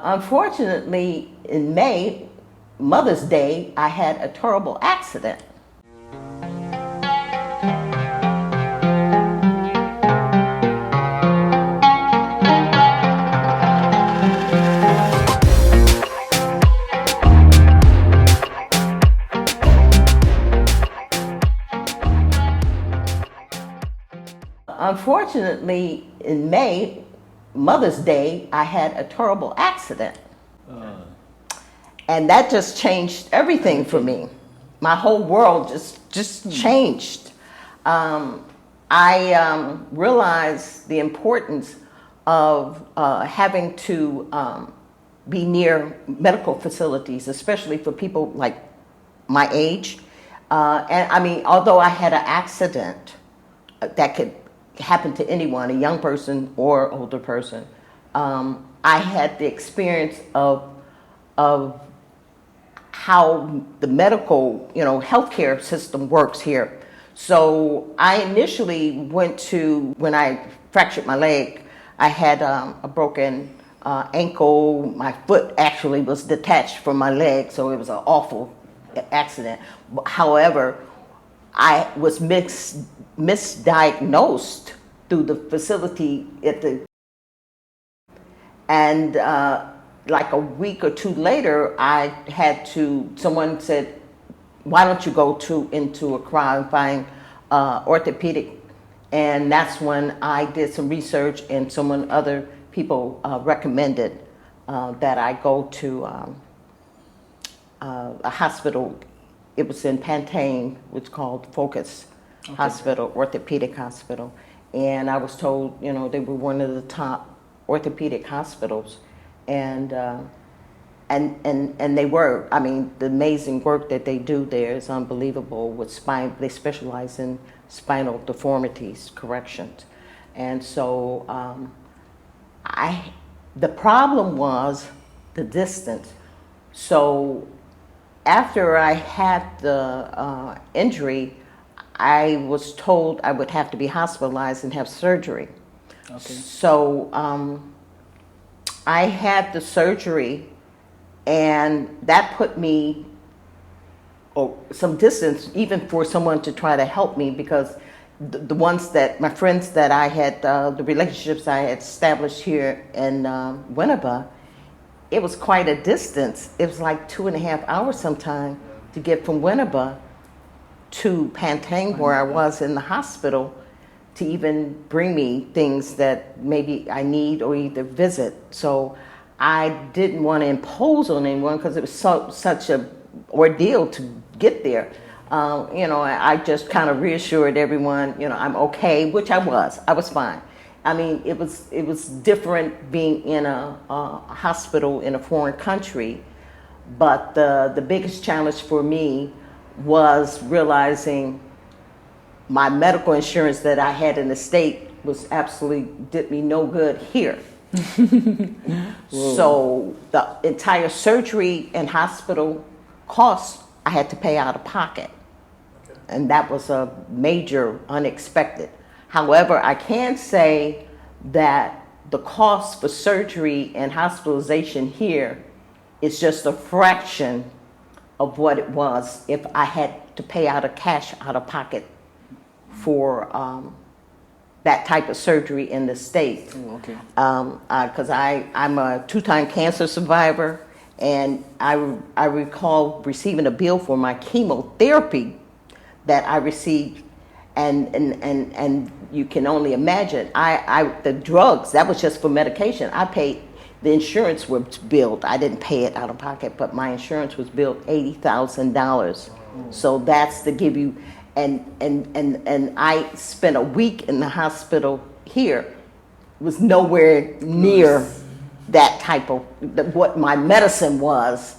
Unfortunately, in May, Mother's Day, I had a terrible accident. Unfortunately, in May, Mother's Day, I had a terrible accident. And that just changed everything for me. My whole world just changed. I realized the importance of having to be near medical facilities, especially for people like my age. And I mean, although I had an accident that could happen to anyone, a young person or older person, I had the experience of how the medical, healthcare system works here. So I initially went to, when I fractured my leg, I had a broken ankle. My foot actually was detached from my leg, so it was an awful accident. However, I was misdiagnosed through the facility and like a week or two later, someone said, why don't you go into Accra and find orthopedic? And that's when I did some research, and other people recommended that I go to a hospital. It was in Pantane, which called Focus Hospital, Orthopedic Hospital. And I was told, they were one of the top orthopedic hospitals. And they were. I mean, the amazing work that they do there is unbelievable with spine. They specialize in spinal deformities corrections. And so the problem was the distance. So after I had the injury, I was told I would have to be hospitalized and have surgery. Okay. So I had the surgery, and that put me some distance, even for someone to try to help me, because my friends that I had, the relationships I had established here in Winneba, it was quite a distance. It was like 2.5 hours sometime to get from Winneba to Pantane, where I was in the hospital, to even bring me things that maybe I need or either visit. So I didn't want to impose on anyone, because it was such a ordeal to get there. I just kind of reassured everyone, I'm okay, which I was fine. I mean, it was different being in a hospital in a foreign country, but the biggest challenge for me was realizing my medical insurance that I had in the state was absolutely did me no good here. So the entire surgery and hospital costs I had to pay out of pocket. Okay. And that was a major unexpected. However, I can say that the cost for surgery and hospitalization here is just a fraction of what it was if I had to pay out of cash out of pocket for that type of surgery in the States. Oh, okay. Because I'm a 2-time cancer survivor, and I recall receiving a bill for my chemotherapy that I received, and you can only imagine, the drugs, that was just for medication. I paid, the insurance was billed, I didn't pay it out of pocket, but my insurance was billed $80,000. So that's to give you, and I spent a week in the hospital here. It was nowhere near that type of, what my medicine was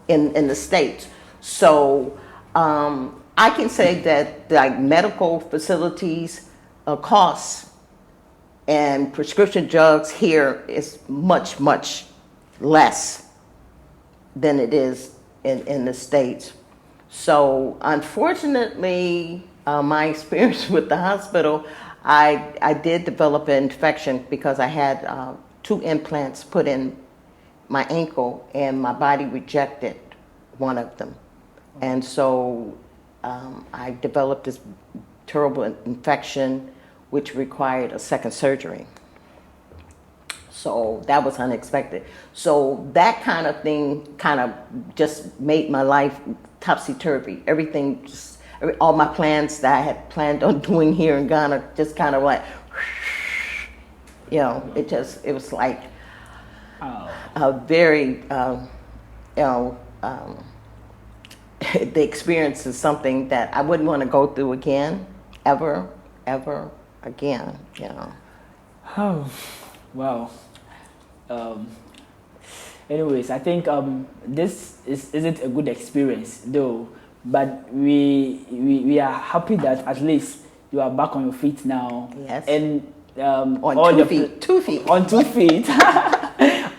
in the States. So I can say that like medical facilities costs and prescription drugs here is much, much less than it is in the States. So unfortunately, my experience with the hospital, I did develop an infection because I had 2 implants put in my ankle, and my body rejected one of them. And so I developed this terrible infection, which required a second surgery. So that was unexpected. So that kind of thing kind of just made my life topsy-turvy. Everything just, all my plans that I had planned on doing here in Ghana just kind of like, you know, it was like a very, the experience is something that I wouldn't want to go through again, ever again, you know. Oh, wow. Anyways, I think this isn't a good experience though, but we are happy that at least you are back on your feet now. Yes. And on all two feet. On 2 feet.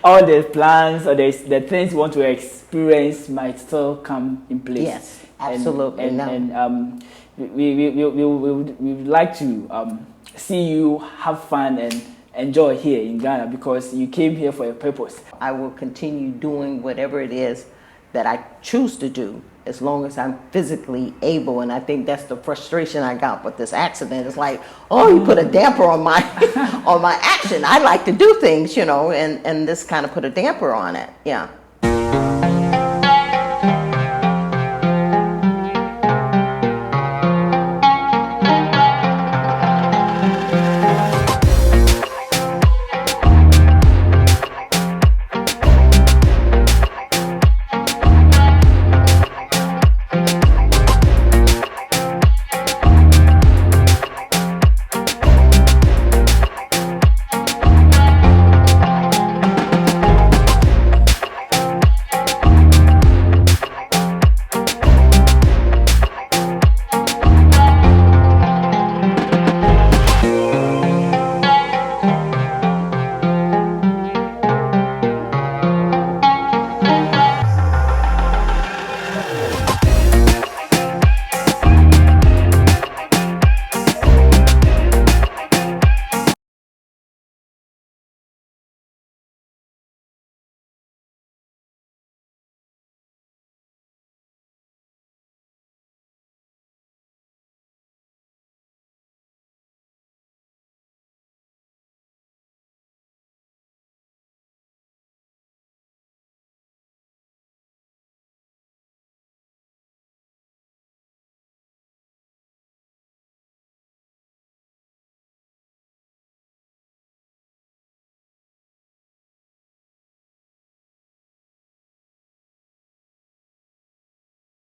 All the plans or the things you want to experience might still come in place. Yes, absolutely. And we would like to see you have fun and enjoy here in Ghana, because you came here for a purpose. I will continue doing whatever it is that I choose to do as long as I'm physically able. And I think that's the frustration I got with this accident. It's like, oh, you put a damper on my on my action. I like to do things, you know, and this kind of put a damper on it. Yeah.